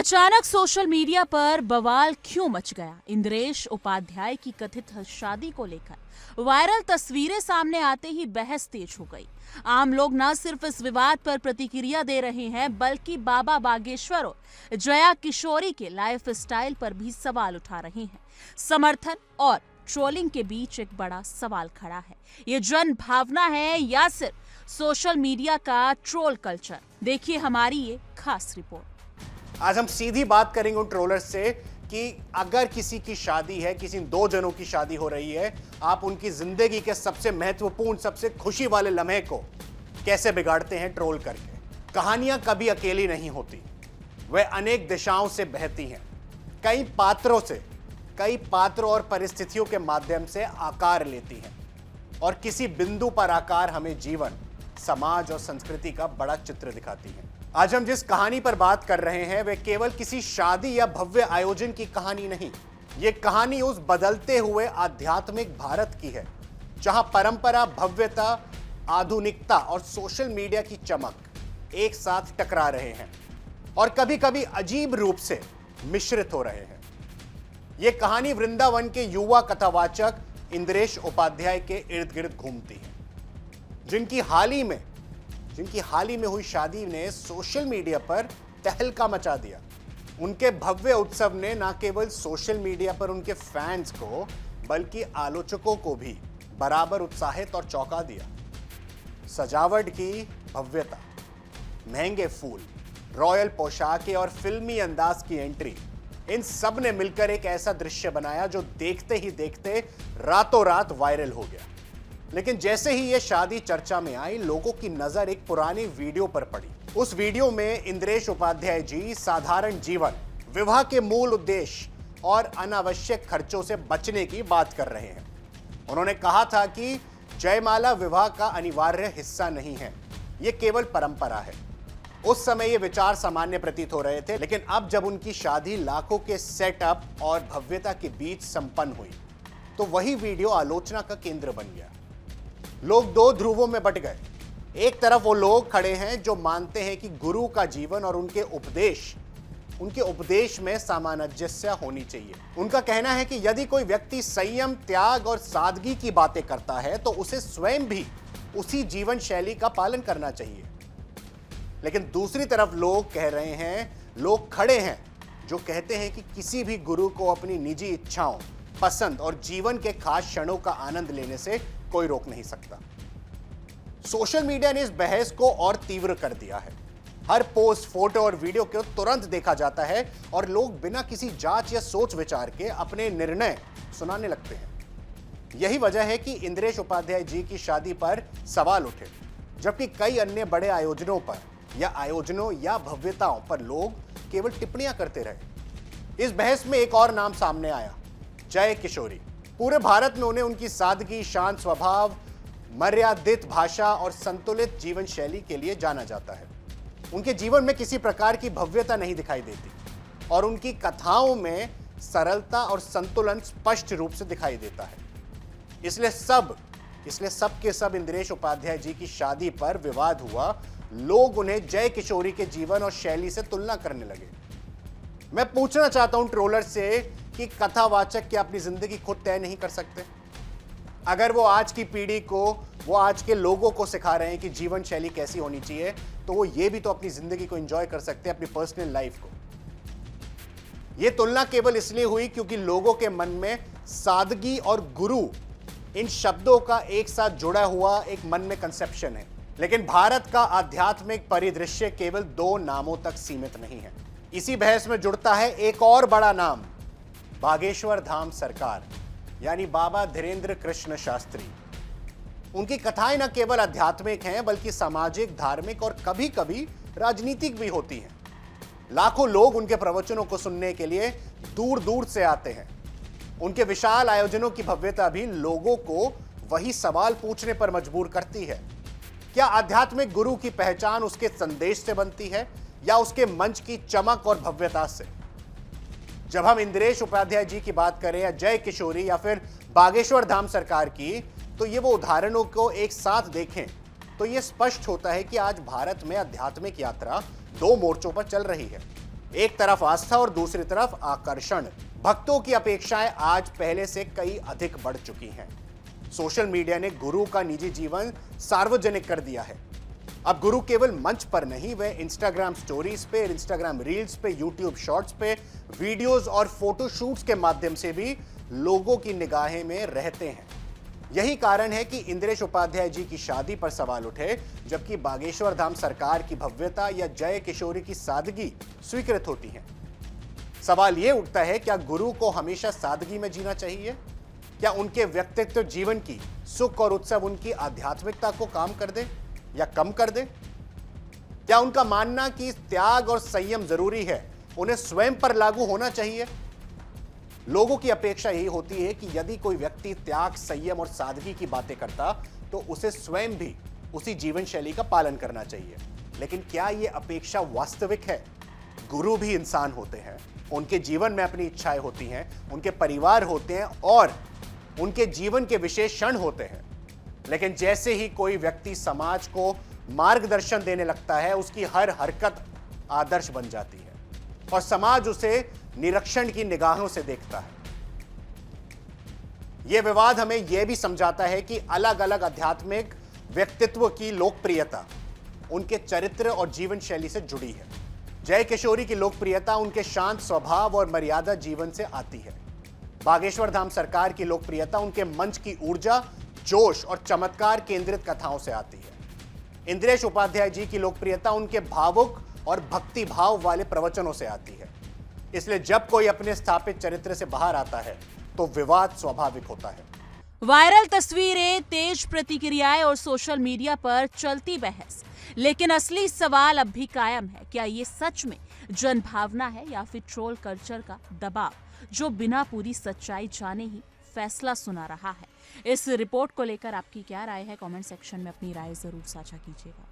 अचानक social media पर बवाल क्यों मच गया? इंद्रेश उपाध्याय की कथित शादी को लेकर वायरल तस्वीरें सामने आते ही बहस तेज हो गई। आम लोग न सिर्फ इस विवाद पर प्रतिक्रिया दे रहे हैं, बल्कि बाबा बागेश्वर और जया किशोरी के लाइफ स्टाइल पर भी सवाल उठा रहे हैं। समर्थन और ट्रोलिंग के बीच एक बड़ा सवाल खड़ा है। ये जन भावना है या सिर्फ सोशल मीडिया का ट्रोल कल्चर? देखिए हमारी ये खास रिपोर्ट। आज हम सीधी बात करेंगे उन ट्रोलर्स से कि अगर किसी की शादी है, किसी दो जनों की शादी हो रही है, आप उनकी जिंदगी के सबसे महत्वपूर्ण, सबसे खुशी वाले लम्हे को कैसे बिगाड़ते हैं ट्रोल करके। कहानियां कभी अकेली नहीं होती, वे अनेक दिशाओं से बहती हैं। कई पात्रों और परिस्थितियों के माध्यम से आकार लेती हैं और किसी बिंदु पर आकार हमें जीवन, समाज और संस्कृति का बड़ा चित्र दिखाती है। आज हम जिस कहानी पर बात कर रहे हैं वे केवल किसी शादी या भव्य आयोजन की कहानी नहीं। ये कहानी उस बदलते हुए आध्यात्मिक भारत की है जहां परंपरा, भव्यता, आधुनिकता और सोशल मीडिया की चमक एक साथ टकरा रहे हैं और कभी-कभी अजीब रूप से मिश्रित हो रहे हैं। ये कहानी वृंदावन के युवा कथावाचक इंद्रेश उपाध्याय के इर्द गिर्द घूमती है, जिनकी हाल ही में हुई शादी ने सोशल मीडिया पर तहलका मचा दिया। उनके भव्य उत्सव ने न केवल सोशल मीडिया पर उनके फैंस को बल्कि आलोचकों को भी बराबर उत्साहित और चौंका दिया। सजावट की भव्यता, महंगे फूल, रॉयल पोशाकें और फिल्मी अंदाज की एंट्री, इन सब ने मिलकर एक ऐसा दृश्य बनाया जो देखते ही देखते रातों रात वायरल हो गया। लेकिन जैसे ही यह शादी चर्चा में आई, लोगों की नजर एक पुरानी वीडियो पर पड़ी। उस वीडियो में इंद्रेश उपाध्याय जी साधारण जीवन, विवाह के मूल उद्देश्य और अनावश्यक खर्चों से बचने की बात कर रहे हैं। उन्होंने कहा था कि जयमाला विवाह का अनिवार्य हिस्सा नहीं है, यह केवल परंपरा है। उस समय ये विचार सामान्य प्रतीत हो रहे थे, लेकिन अब जब उनकी शादी लाखों के सेटअप और भव्यता के बीच संपन्न हुई, तो वही वीडियो आलोचना का केंद्र बन गया। लोग दो ध्रुवों में बट गए। एक तरफ वो लोग खड़े हैं जो मानते हैं कि गुरु का जीवन और उनके उपदेश में सामंजस्य होनी चाहिए। उनका कहना है कि यदि कोई व्यक्ति संयम, त्याग और सादगी की बातें करता है तो उसे स्वयं भी उसी जीवन शैली का पालन करना चाहिए। लेकिन दूसरी तरफ लोग खड़े हैं जो कहते हैं कि किसी भी गुरु को अपनी निजी इच्छाओं, पसंद और जीवन के खास क्षणों का आनंद लेने से कोई रोक नहीं सकता। सोशल मीडिया ने इस बहस को और तीव्र कर दिया है। हर पोस्ट, फोटो और वीडियो को तुरंत देखा जाता है और लोग बिना किसी जांच या सोच विचार के अपने निर्णय सुनाने लगते हैं। यही वजह है कि इंद्रेश उपाध्याय जी की शादी पर सवाल उठे, जबकि कई अन्य बड़े आयोजनों या भव्यताओं पर लोग केवल टिप्पणियां करते रहे। इस बहस में एक और नाम सामने आया, जय किशोरी। पूरे भारत में उन्हें उनकी सादगी, शांत स्वभाव, मर्यादित भाषा और संतुलित जीवन शैली के लिए जाना जाता है। उनके जीवन में किसी प्रकार की भव्यता नहीं दिखाई देती और उनकी कथाओं में सरलता और संतुलन स्पष्ट रूप से दिखाई देता है। इसलिए सब के सब इंद्रेश उपाध्याय जी की शादी पर विवाद हुआ। लोग उन्हें जय किशोरी के जीवन और शैली से तुलना करने लगे। मैं पूछना चाहता हूं ट्रोलर से कि कथावाचक क्या अपनी जिंदगी खुद तय नहीं कर सकते? अगर वो आज की पीढ़ी को, वो आज के लोगों को सिखा रहे हैं कि जीवन शैली कैसी होनी चाहिए, तो वो ये भी तो अपनी जिंदगी को एंजॉय कर सकते हैं, अपनी पर्सनल लाइफ को। ये तुलना केवल इसलिए हुई क्योंकि लोगों के मन में सादगी और गुरु, इन शब्दों का एक साथ जुड़ा हुआ एक मन में कंसेप्शन है। लेकिन भारत का आध्यात्मिक परिदृश्य केवल दो नामों तक सीमित नहीं है। इसी बहस में जुड़ता है एक और बड़ा नाम, बागेश्वर धाम सरकार, यानी बाबा धीरेन्द्र कृष्ण शास्त्री। उनकी कथाएं न केवल आध्यात्मिक हैं बल्कि सामाजिक, धार्मिक और कभी-कभी राजनीतिक भी होती हैं। लाखों लोग उनके प्रवचनों को सुनने के लिए दूर दूर से आते हैं। उनके विशाल आयोजनों की भव्यता भी लोगों को वही सवाल पूछने पर मजबूर करती है, क्या आध्यात्मिक गुरु की पहचान उसके संदेश से बनती है या उसके मंच की चमक और भव्यता से? जब हम इंद्रेश उपाध्याय जी की बात करें या जय किशोरी या फिर बागेश्वर धाम सरकार की, तो ये वो उदाहरणों को एक साथ देखें तो ये स्पष्ट होता है कि आज भारत में आध्यात्मिक यात्रा दो मोर्चों पर चल रही है। एक तरफ आस्था और दूसरी तरफ आकर्षण। भक्तों की अपेक्षाएं आज पहले से कई अधिक बढ़ चुकी हैं। सोशल मीडिया ने गुरु का निजी जीवन सार्वजनिक कर दिया है। अब गुरु केवल मंच पर नहीं, वे इंस्टाग्राम स्टोरीज पे, इंस्टाग्राम रील्स पे, यूट्यूब शॉर्ट्स पे वीडियोस और फोटोशूट्स के माध्यम से भी लोगों की निगाहें में रहते हैं। यही कारण है कि इंद्रेश उपाध्याय जी की शादी पर सवाल उठे, जबकि बागेश्वर धाम सरकार की भव्यता या जय किशोरी की सादगी स्वीकृत होती है। सवाल यह उठता है, क्या गुरु को हमेशा सादगी में जीना चाहिए? क्या उनके व्यक्तित्व जीवन की सुख और उत्सव उनकी आध्यात्मिकता को काम कर दे या कम कर दे? क्या उनका मानना कि त्याग और संयम जरूरी है उन्हें स्वयं पर लागू होना चाहिए? लोगों की अपेक्षा यही होती है कि यदि कोई व्यक्ति त्याग, संयम और सादगी की बातें करता तो उसे स्वयं भी उसी जीवन शैली का पालन करना चाहिए। लेकिन क्या यह अपेक्षा वास्तविक है? गुरु भी इंसान होते हैं, उनके जीवन में अपनी इच्छाएं होती हैं, उनके परिवार होते हैं और उनके जीवन के विशेष क्षण होते हैं। लेकिन जैसे ही कोई व्यक्ति समाज को मार्गदर्शन देने लगता है, उसकी हर हरकत आदर्श बन जाती है और समाज उसे निरीक्षण की निगाहों से देखता है। यह विवाद हमें यह भी समझाता है कि अलग अलग आध्यात्मिक व्यक्तित्व की लोकप्रियता उनके चरित्र और जीवन शैली से जुड़ी है। जय किशोरी की लोकप्रियता उनके शांत स्वभाव और मर्यादा जीवन से आती है। बागेश्वर धाम सरकार की लोकप्रियता उनके मंच की ऊर्जा, जोश और चमत्कार केंद्रित कथाओं से आती है। इंद्रेश उपाध्याय जी की लोकप्रियता उनके भावुक और भक्ति भाव वाले प्रवचनों से आती है। इसलिए जब कोई अपने स्थापित चरित्र से बाहर आता है तो विवाद स्वाभाविक होता है। वायरल तस्वीरें, तेज प्रतिक्रियाएं और सोशल मीडिया पर चलती बहस, लेकिन असली सवाल अब भी कायम है। क्या ये सच में जनभावना है या फिर ट्रोल कल्चर का दबाव जो बिना पूरी सच्चाई जाने ही फैसला सुना रहा है? इस रिपोर्ट को लेकर आपकी क्या राय है? कमेंट सेक्शन में अपनी राय जरूर साझा कीजिएगा।